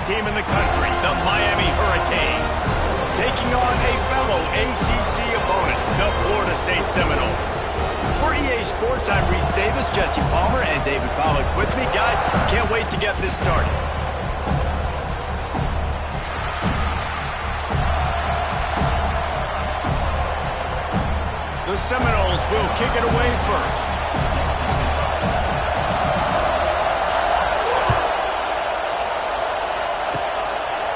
team in the country, the Miami Hurricanes, taking on a fellow ACC opponent, the Florida State Seminoles. For EA Sports, I'm Reese Davis, Jesse Palmer, and David Pollack with me. Guys, can't wait to get this started. The Seminoles will kick it away first.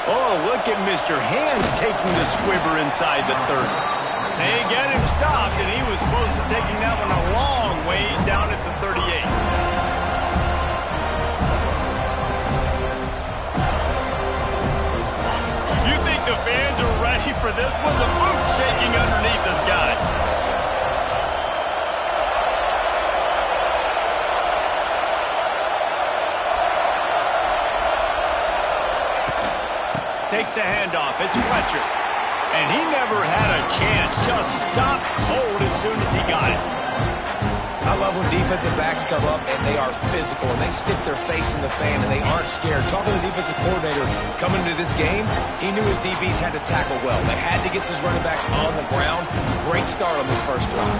Oh, look at Mr. Hands taking the squibber inside the 30. They get him stopped, and he was close to taking that one a long ways down at the 38. You think the fans are ready for this one? The booth's shaking underneath us, guys. Takes the handoff. It's Fletcher. And he never had a chance. Just stopped cold as soon as he got it. I love when defensive backs come up and they are physical and they stick their face in the fan and they aren't scared. Talking to the defensive coordinator coming into this game, he knew his DBs had to tackle well. They had to get these running backs on the ground. Great start on this first drive.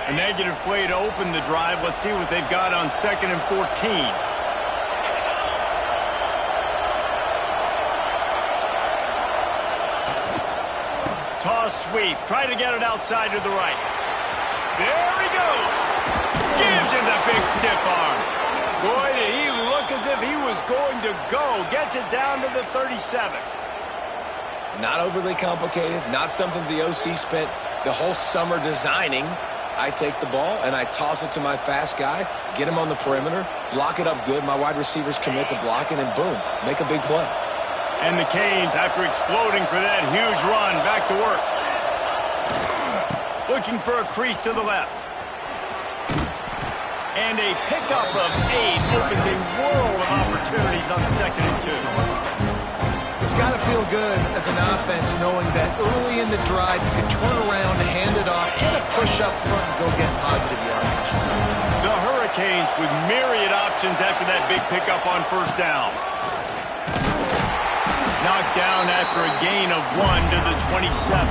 A negative play to open the drive. Let's see what they've got on 2nd and 14. Toss sweep. Try to get it outside to the right. There he goes. Gives him the big stiff arm. Boy, did he look as if he was going to go. Gets it down to the 37. Not overly complicated. Not something the OC spent the whole summer designing. I take the ball and I toss it to my fast guy. Get him on the perimeter. Block it up good. My wide receivers commit to blocking and boom. Make a big play. And the Canes, after exploding for that huge run, back to work. Looking for a crease to the left. And a pickup of 8 opens a world of opportunities on 2nd and 2. It's got to feel good as an offense knowing that early in the drive you can turn around, hand it off, get a push up front, and go get positive yardage. The Hurricanes with myriad options after that big pickup on first down. Knocked down after a gain of 1 to the 27.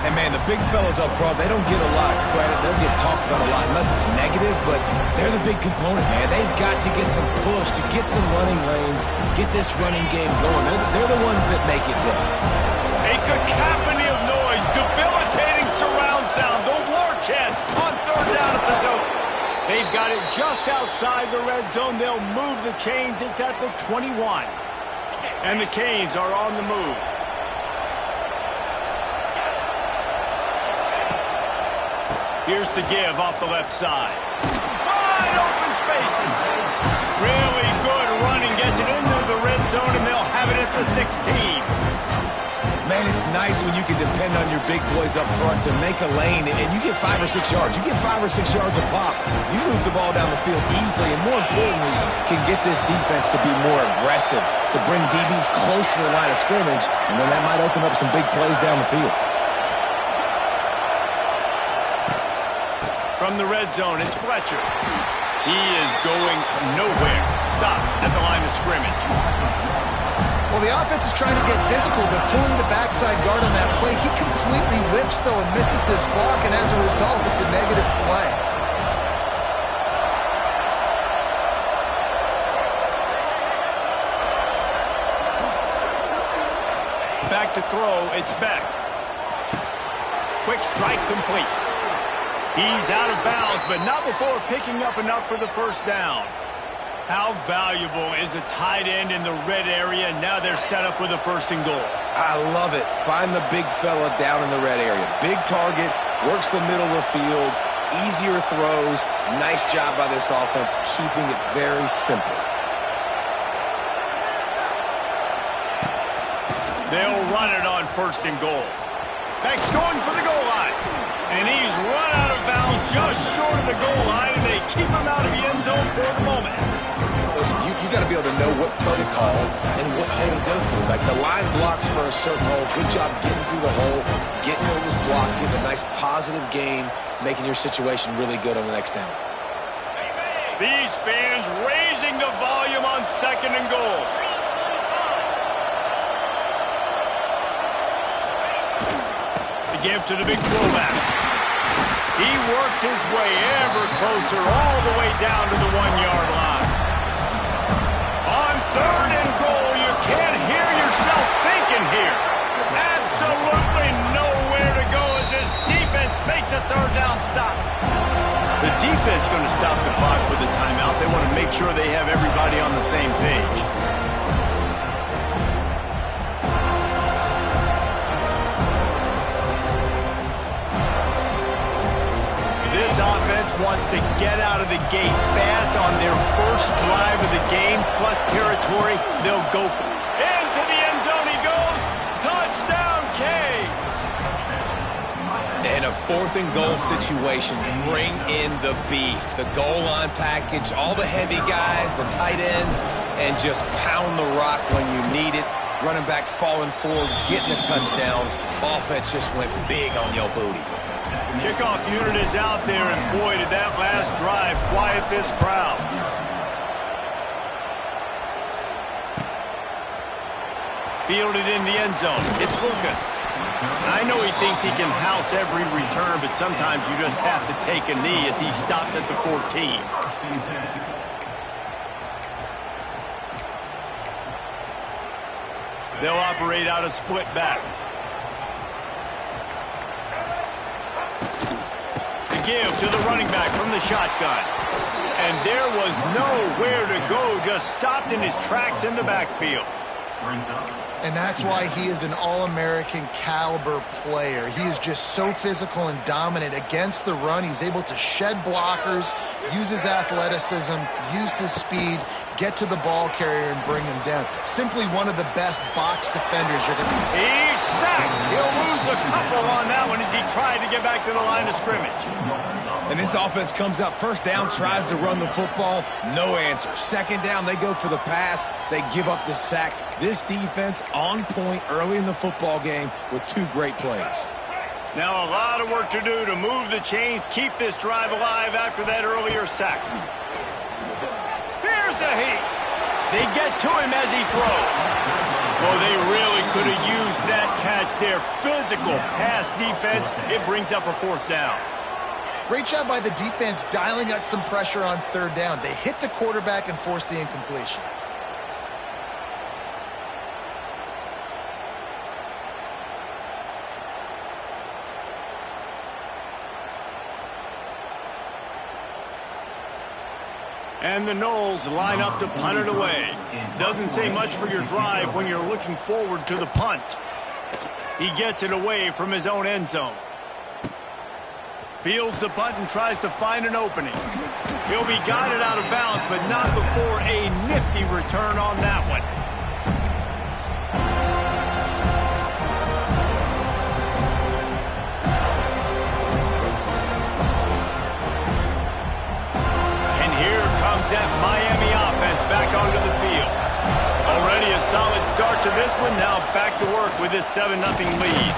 And, man, the big fellas up front, they don't get a lot of credit. They'll get talked about a lot unless it's negative, but they're the big component, man. They've got to get some push, to get some running lanes, get this running game going. They're the ones that make it go. A cacophony of noise, debilitating surround sound, the war chant on 3rd down at the dope. They've got it just outside the red zone. They'll move the chains. It's at the 21. And the Canes are on the move. Here's the give off the left side. Wide open spaces. Really good running. Gets it into the red zone, and they'll have it at the 16. Man, it's nice when you can depend on your big boys up front to make a lane, and you get 5 or 6 yards. You get 5 or 6 yards a pop. You move the ball down the field easily, and more importantly, can get this defense to be more aggressive, to bring DBs close to the line of scrimmage, and then that might open up some big plays down the field. From the red zone, it's Fletcher. He is going nowhere. Stop at the line of scrimmage. Well, the offense is trying to get physical. They're pulling the backside guard on that play. He completely whiffs, though, and misses his block, and as a result, it's a negative play. Back to throw, it's Beck. Quick strike complete. He's out of bounds, but not before picking up enough for the first down. How valuable is a tight end in the red area? Now they're set up with a 1st and goal. I love it. Find the big fella down in the red area. Big target, works the middle of the field, easier throws. Nice job by this offense, keeping it very simple. They'll run it on 1st and goal. Beck's going for the goal line. And he's run out of bounds just short of the goal line, and they keep him out of the end zone for the moment. Listen, you got to be able to know what play to call and what hole to go through. Like the line blocks for a certain hole. Good job getting through the hole, getting what was blocked, getting a nice positive gain, making your situation really good on the next down. These fans raising the volume on 2nd and goal. The give to the big fullback. He works his way ever closer all the way down to the 1-yard line. On 3rd and goal, you can't hear yourself thinking here. Absolutely nowhere to go as this defense makes a 3rd down stop. The defense going to stop the clock with a timeout. They want to make sure they have everybody on the same page. This offense wants to get out of the gate fast on their first drive of the game, plus territory. They'll go for it. Into the end zone he goes. Touchdown, Canes. In a 4th and goal situation, bring in the beef, the goal line package, all the heavy guys, the tight ends, and just pound the rock when you need it. Running back falling forward, getting a touchdown. Offense just went big on your booty. The kickoff unit is out there, and boy, did that last drive quiet this crowd. Fielded in the end zone. It's Lucas. I know he thinks he can house every return, but sometimes you just have to take a knee as he stopped at the 14. They'll operate out of split backs. The give to the running back from the shotgun. And there was nowhere to go, just stopped in his tracks in the backfield. And that's why he is an All-American caliber player. He is just so physical and dominant against the run. He's able to shed blockers, use his athleticism, use his speed, get to the ball carrier and bring him down. Simply one of the best box defenders you're going to... He's sacked. He'll lose a couple on that one as he tried to get back to the line of scrimmage. And this offense comes out 1st down, tries to run the football, no answer. 2nd down, they go for the pass, they give up the sack. This defense on point early in the football game with 2 great plays. Now a lot of work to do to move the chains, keep this drive alive after that earlier sack. Here's a heat. They get to him as he throws. Well, they really could have used that catch there. Physical pass defense. It brings up a 4th down. Great job by the defense dialing out some pressure on 3rd down. They hit the quarterback and forced the incompletion. And the Noles line up to punt it away. Doesn't say much for your drive when you're looking forward to the punt. He gets it away from his own end zone. Fields the punt and tries to find an opening. He'll be guided out of bounds, but not before a nifty return on that one. And here comes that Miami offense back onto the field. Already a solid start to this one. Now back to work with this 7-0 lead.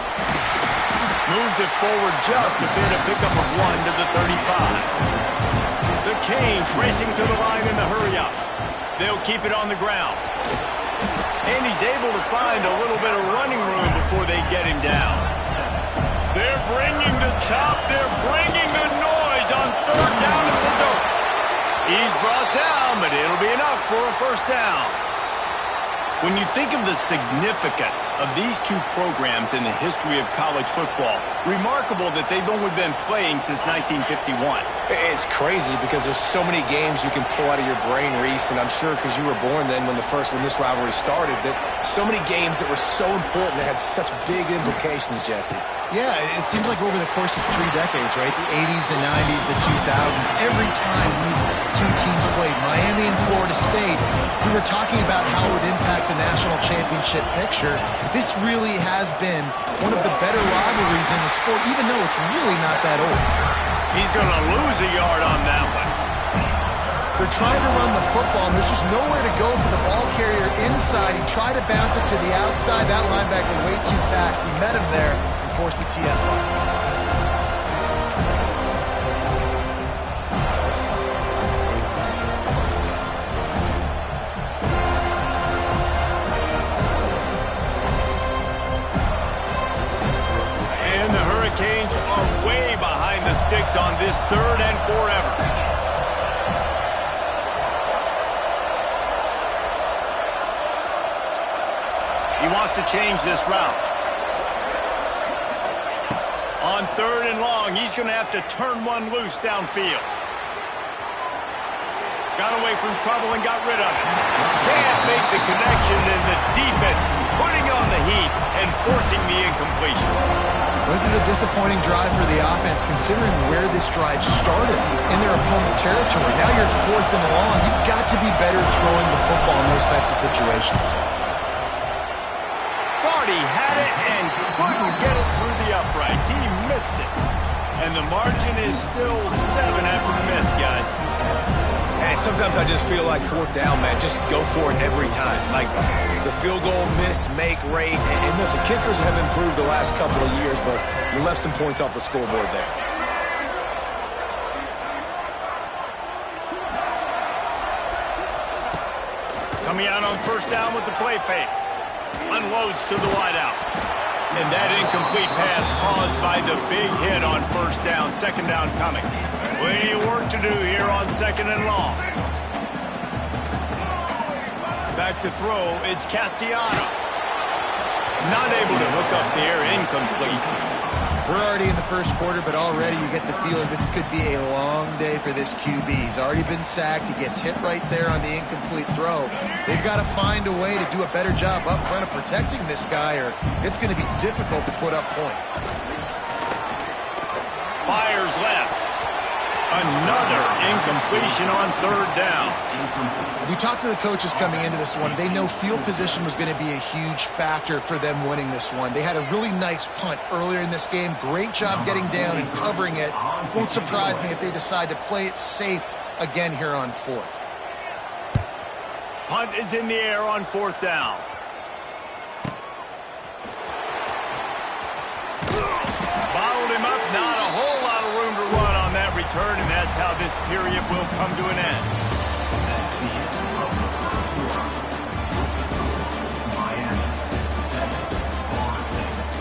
Moves it forward just a bit, a pickup of 1 to the 35. The Canes racing to the line in the hurry-up. They'll keep it on the ground. And he's able to find a little bit of running room before they get him down. They're bringing the chop. They're bringing the noise on 3rd down at the dirt. He's brought down, but it'll be enough for a 1st down. When you think of the significance of these 2 programs in the history of college football, remarkable that they've only been playing since 1951. It's crazy because there's so many games you can pull out of your brain, Reese, and I'm sure because you were born then when this rivalry started, that so many games that were so important that had such big implications, Jesse. Yeah, it seems like over the course of 3 decades, right? The 80s, the 90s, the 2000s, every time these 2 teams played, Miami and Florida State, we were talking about how it would impact the national championship picture. This really has been one of the better rivalries in the sport, even though it's really not that old. He's going to lose a yard on that one. They're trying to run the football, and there's just nowhere to go for the ball carrier inside. He tried to bounce it to the outside. That linebacker way too fast. He met him there and forced the TFL. sticks on this 3rd and forever. He wants to change this route. On 3rd and long, he's going to have to turn one loose downfield. Got away from trouble and got rid of it. Can't make the connection, and the defense putting on the heat and forcing the incompletion. This is a disappointing drive for the offense, considering where this drive started in their opponent territory. Now you're 4th and long. You've got to be better throwing the football in those types of situations. Thought he had it and couldn't get it through the uprights. He missed it. And the margin is still 7 after the miss, guys. And sometimes I just feel like 4th down, man, just go for it every time. Like the field goal miss, make rate. And listen, kickers have improved the last couple of years, but you left some points off the scoreboard there. Coming out on 1st down with the play fake. Unloads to the wideout. And that incomplete pass caused by the big hit on 1st down. 2nd down coming. Plenty of work to do here on 2nd and long. Back to throw, it's Castellanos. Not able to hook up there, incomplete. We're already in the 1st quarter, but already you get the feeling this could be a long day for this QB. He's already been sacked. He gets hit right there on the incomplete throw. They've got to find a way to do a better job up front of protecting this guy, or it's going to be difficult to put up points. Fires left. Another incompletion on 3rd down. We talked to the coaches coming into this one. They know field position was going to be a huge factor for them winning this one. They had a really nice punt earlier in this game. Great job getting down and covering it. Won't surprise me if they decide to play it safe again here on 4th. Punt is in the air on 4th down. Bottled him up. Not a whole lot of room to run on that return, and that's how this period will come to an end.